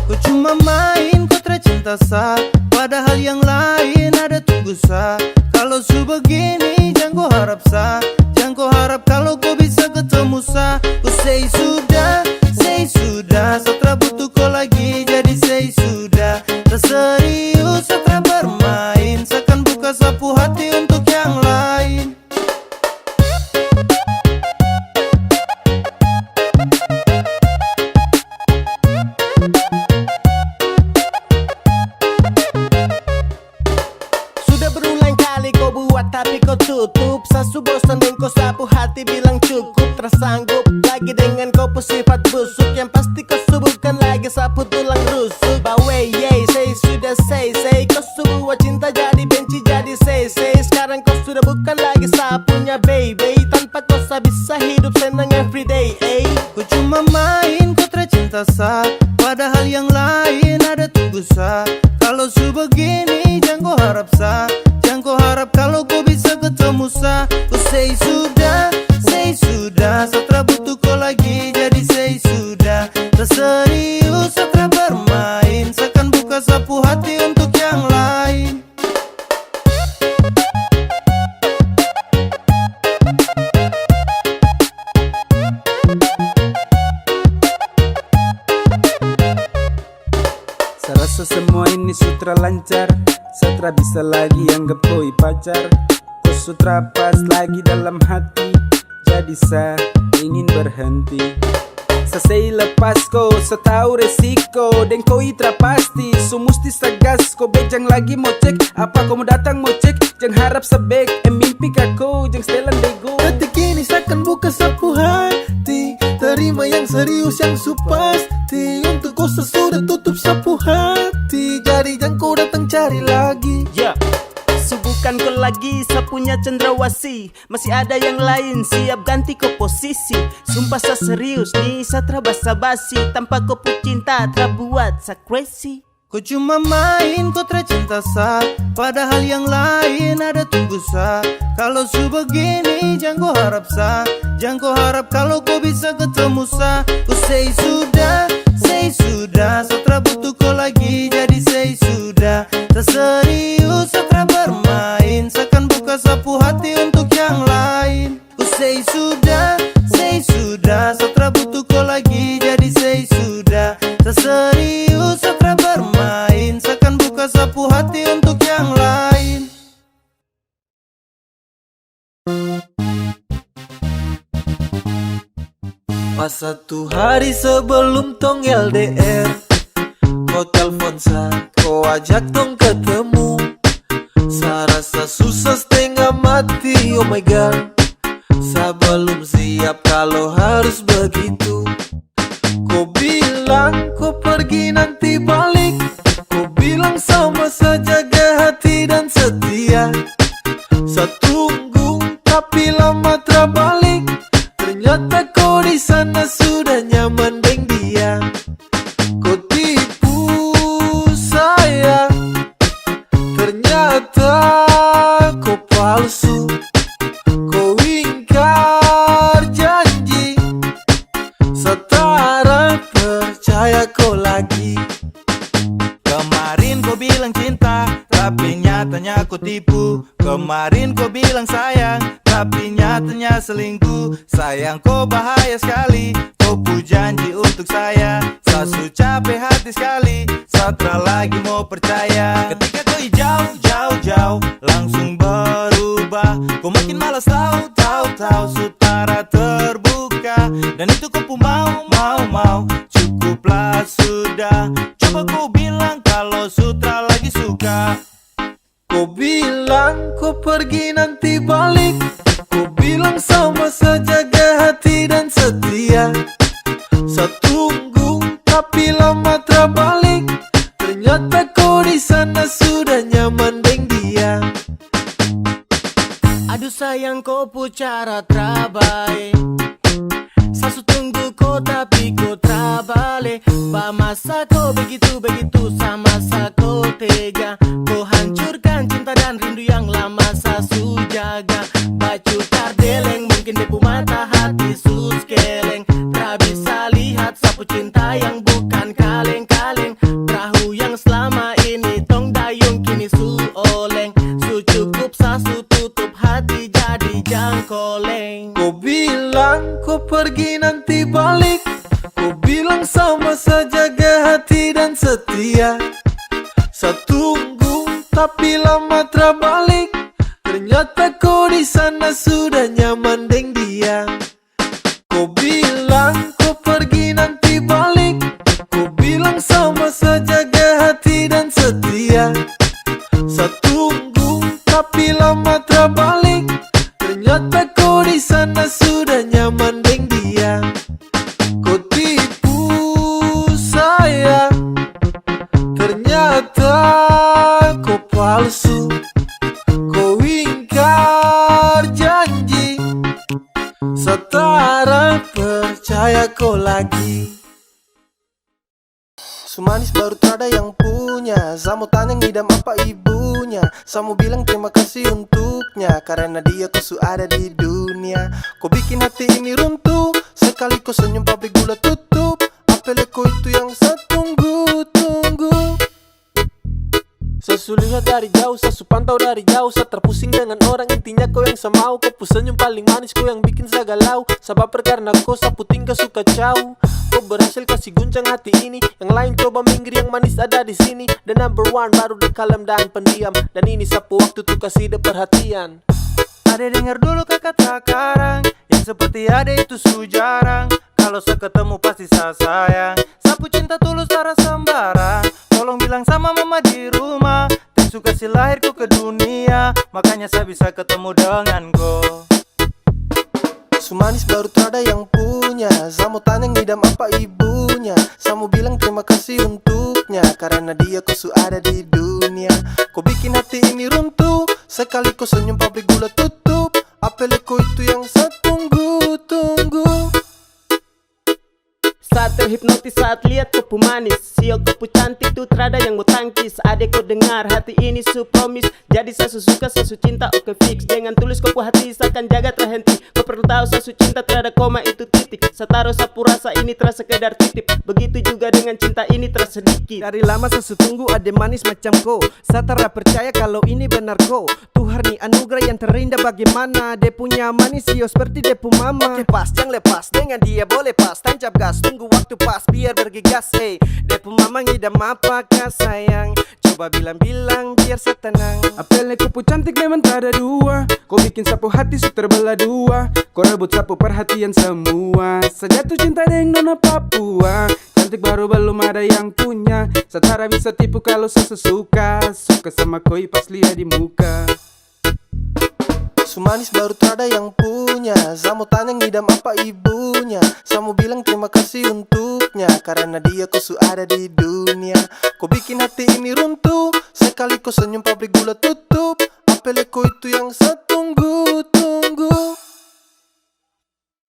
Ku cuma main, ku tercinta sah. Padahal yang lain ada tunggu sah. Kalau su begini jangan kau harap sah. Jangan kau harap kalau kau bisa ketemu sah. Ku say sudah, setelah butuh kau lagi. Jadi say sudah, tak serius setelah bermain. Seakan buka sapu hati untuk yang lain. Tapi kau tutup, sasu bosan dan kau sapu hati bilang cukup. Tersanggup lagi dengan kau sifat busuk. Yang pasti kau subuhkan lagi sapu tulang rusuk. Bawe yey, say sudah say kau sebuah cinta jadi benci jadi say. Sekarang kau sudah bukan lagi sapunya baby. Tanpa kau bisa hidup senang everyday. Ku cuma main, ku tercinta sah. Padahal yang lain ada tunggu sah. Kalau su begini jangan kau harap sah. Jangan kau harap kalau kau bisa ketemu sah. Ku say sudah, setelah butuh kau lagi. Jadi say sudah, tak serius setelah bermain. Seakan buka sapu hati untuk yang lain. Saya rasa semua ini sutra lancar. Setelah bisa lagi anggap koi pacar. Kau sutra pas lagi dalam hati. Jadi saya ingin berhenti. Selesai lepas kau, setahu resiko. Dan koi pasti, so musti sagas. Kau bejang lagi mau cek. Apa kau mau datang mau cek. Jangan harap sebek, mimpi kau. Jangan setelan bego. Detik ini seakan buka sapu hati. Terima yang serius yang supasti. Untuk kau sudah tutup sapu hati. Jadi jangan kau datang cari lagi. Subuhkan kau lagi sapunya cendrawasih. Masih ada yang lain siap ganti kau posisi. Sumpah saya serius nih, saya terabasa basi. Tanpa kau pun cinta terbuat saya crazy. Ku cuma main, ku tercinta sah. Padahal yang lain ada tunggu sah. Kalau su begini jangan kau harap sah. Jangan kau harap kalau kau bisa ketemu sah. Ku say sudah, setelah butuh kau lagi. Jadi say sudah, tak serius setelah bermain. Seakan buka sapu hati untuk yang lain. Ku say sudah, setelah butuh kau lagi. Jadi say sudah, tak serius setelah bermain. Seakan buka sapu hati untuk yang lain. Pas satu hari sebelum tong LDR, kau telpon saya, kau ajak tong ketemu. Saya rasa susah setengah mati, oh my god. Saya belum siap kalau harus begitu. Kau bilang kau pergi nanti balik. Kau bilang sama saja jaga hati dan setia. Saya tunggu tapi lama terbalik. Ternyata kau di sana sudah nyaman dengan dia. Kau tipu saya. Ternyata kau palsu. Kau ingkar janji. Setara percaya kau lagi. Kemarin kau bilang cinta, tapi nyatanya kau tipu. Kemarin kau bilang sayang, tapi nyatanya selingkuh. Sayang kau bahaya sekali. Kau pu janji untuk saya. Saya su capek hati sekali. Satra lagi mau percaya. Ketika kau jauh, langsung berubah. Kau makin malas tahu, sutara terbuka. Dan itu kau pun mau, cukuplah sudah. Coba kau bilang kalau sutra lagi suka. Kau bilang kau pergi nanti balik. Kau bilang sama saja jaga hati dan setia. Saya tunggu tapi lama terbalik. Ternyata kau di sana sudah nyaman dengan dia. Aduh sayang kau pucara terbaik. Sasu tunggu kau tapi kau terbalik. Ba masa kau begitu sama sa kau tega. Kau hancurkan cinta dan rindu yang lama sasu jaga. Baju tardeleng mungkin depu mata hati sus keleng. Tak bisa lihat sapu cinta yang bukan kaleng-kaleng. Perahu yang selama ini tong dayung kini su oleng. Su cukup sasu tutup hati jadi jangkoleng. Kau bilang kau pergi nanti balik. Kau bilang sama saja jaga hati dan setia. Saya tunggu tapi lama terbalik. Ternyata kau di sana sudah nyaman dengan dia. Kau bilang kau pergi nanti balik. Kau bilang sama saja jaga hati dan setia. Saya tunggu tapi lama terbalik. Ternyata kau di sana sudah nyaman dengan dia. Kau tipu saya. Ternyata kau palsu. Kau ingkar janji. Setara percaya kau lagi. Sumanis baru terada yang punya. Samu tanya ngidam apa ibunya. Samu bilang terima kasih untuknya. Karena dia kusu ada di dunia. Kau bikin hati ini runtuh. Sekali kau senyum pabrik gula tutup. Apele kau itu yang saya tunggu. Sesu lihat dari jauh, sesu pantau dari jauh. Saya terpusing dengan orang, intinya kau yang saya mau. Kau senyum paling manis, kau yang bikin saya galau. Sebab karena kau sapu tingkah suka jauh. Kau berhasil kasih guncang hati ini. Yang lain coba minggir, yang manis ada di sini. The number one baru di kalem dan pendiam. Dan ini sapu waktu tuh kasih de perhatian. Ada dengar dulu kakak takarang. Yang seperti ada itu su jarang. Kalau saya ketemu pasti saya sayang. Sapu cinta tulus cara sembarang. Tolong bilang sama mama di rumah. Tensu kasih lahirku ke dunia. Makanya saya bisa ketemu dengan kau. Sumanis baru terada yang punya. Samu tanya ngidam apa ibunya. Samu bilang terima kasih untuknya. Karena dia kusu ada di dunia. Kau bikin hati ini runtuh. Sekali kau senyum pabrik gula tutup. Apele kau itu yang saya tunggu. Saat terhipnotis saat lihat kopu manis. Sio kopu cantik tuh terada yang mau tangkis. Adek kau dengar hati ini su promise. Jadi saya suka sasu cinta oke fix. Jangan tulis kopu hati saya akan jaga terhenti. Kau perlu tahu sasu cinta terada koma itu titik. Saya taruh sapu rasa ini terasa sekedar titip. Begitu juga dengan cinta ini terasa sedikit. Dari lama saya tunggu ade manis macam kau. Saya tak percaya kalau ini benar kau. Tuhan nih anugerah yang terindah bagaimana. Dia punya manis sio seperti dia punya mama. Oke pas jangan lepas dengan dia boleh pas. Tancap gas tunggu waktu pas biar bergegas. Dia punya mama ngidam apakah sayang. Coba bilang-bilang biar saya tenang. Apelnya kupu cantik memang tak ada dua. Kau bikin sapu hati su terbelah dua. Kau rebut sapu perhatian semua. Sejatuh cinta dengan nona Papua. Cantik baru belum ada yang punya. Setara bisa tipu kalau sesuka. Suka sama koi pas lihat di muka. Sumanis baru terada yang punya. Samu tanya ngidam apa ibunya. Samu bilang terima kasih untuknya. Karena dia kusu ada di dunia. Kau bikin hati ini runtuh. Sekali kau senyum pabrik gula tutup. Apele kau itu yang saya tunggu.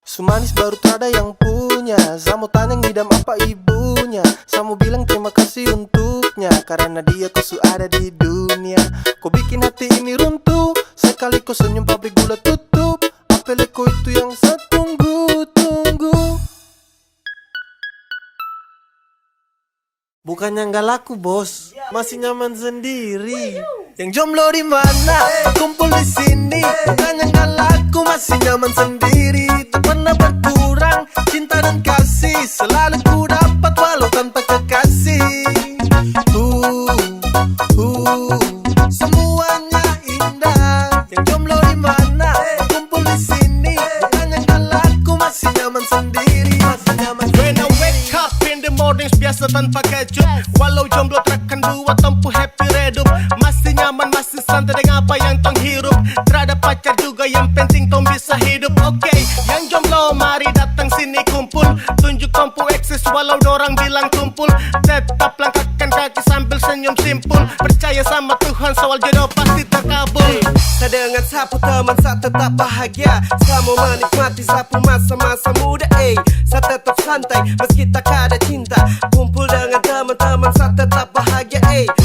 Sumanis baru terada yang punya. Samu tanya ngidam apa ibunya. Samu bilang terima kasih untuknya. Karena dia kusu ada di dunia. Kau bikin hati ini runtuh. Sekali kau senyum pabrik gula tutup. Apele kau itu yang saya tunggu. Bukannya nggak laku bos, masih nyaman sendiri. Yang jomblo di mana? Kumpul di sini. Bukannya nggak laku, masih nyaman sendiri. Tak pernah berkurang cinta dan kasih. Selalu ku dapat walau tanpa kekasih. biasa tanpa kecut. Walau jomblo takkan buat tempuh happy redup. Masih nyaman, masih santai dengan apa yang tong hirup. Terada pacar juga yang penting tong bisa hidup. Oke, yang jomblo mari datang sini kumpul. Tunjuk tompu eksis walau dorang bilang tumpul. Tetap langkahkan kaki sambil senyum simpul. Percaya sama Tuhan soal jodoh pasti terkabul. Saya dengan sapu teman saya tetap bahagia. Saya mau menikmati sapu masa-masa muda. Saya tetap santai meski tak ada cinta. Kumpul dengan teman-teman saya tetap bahagia.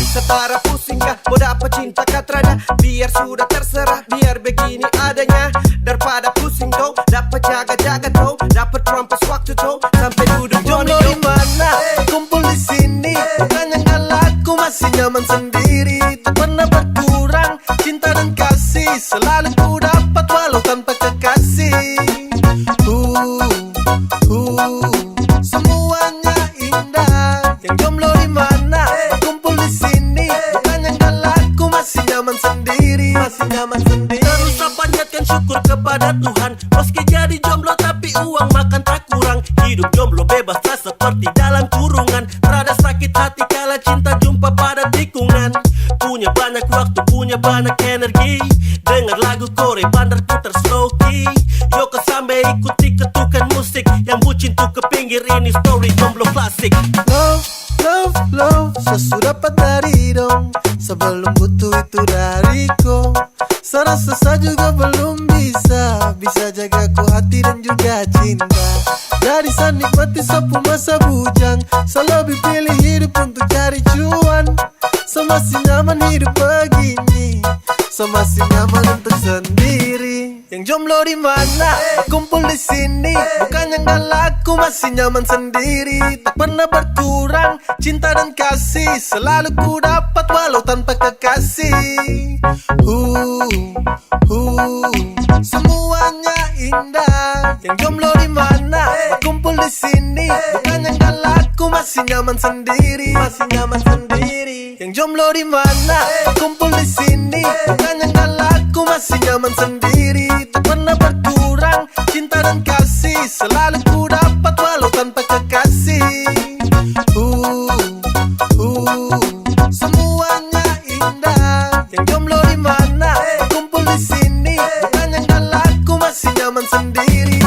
Setara pusing kah mau dapat cinta katrana. Biar sudah terserah, biar begini adanya. Daripada pusing tuh, dapat jaga-jaga tuh, dapat rampas waktu tuh, sampai duduk jomblo di mana? Kumpul di sini, bukan yang laku masih nyaman sendiri. Tak pernah berkurang cinta dan kasih, selalu ku dapat walau tanpa kekasih. Semuanya indah. Yang jomblo di mana? Kumpul di sini, bukan yang laku masih nyaman sendiri. Masih nyaman sendiri. Terus panjatkan syukur kepada Tuhan. Meski jadi jomblo tapi uang makan tak kurang. Hidup jomblo bebas tak seperti dalam kurungan. Terada sakit hati kala cinta jumpa pada tikungan. Punya banyak waktu, punya banyak energi. Dengar lagu Korea bandar putar slow key. Yoko sampai ikuti ketukan musik. Yang bucin tuh ke pinggir, ini story jomblo klasik. Love, love, love, sesudah dapat dari dong. Sebelum butuh itu dariku. Serasa saya juga belum bisa jaga ku hati dan juga cinta. Jadi saya nikmati sapu masa bujang. Saya lebih pilih hidup untuk cari cuan. Saya masih nyaman hidup begini. Saya masih nyaman untuk sendiri. Yang jomblo di mana? Kumpul di sini. Bukan yang laku masih nyaman sendiri. Tak pernah berkurang cinta dan kasih. Selalu ku dapat walau tanpa kekasih. Semuanya indah. Yang jomblo di mana? Kumpul di sini. Bukan yang laku masih nyaman sendiri. Masih nyaman sendiri. Yang jomblo di mana? Kumpul di sini. Bukan yang laku masih nyaman sendiri. Tak pernah berkurang cinta dan kasih. Selalu ku dapat walau tanpa kekasih. Semuanya indah. Yang jomblo di mana? Kumpul di sini. Bukan yang laku masih nyaman sendiri.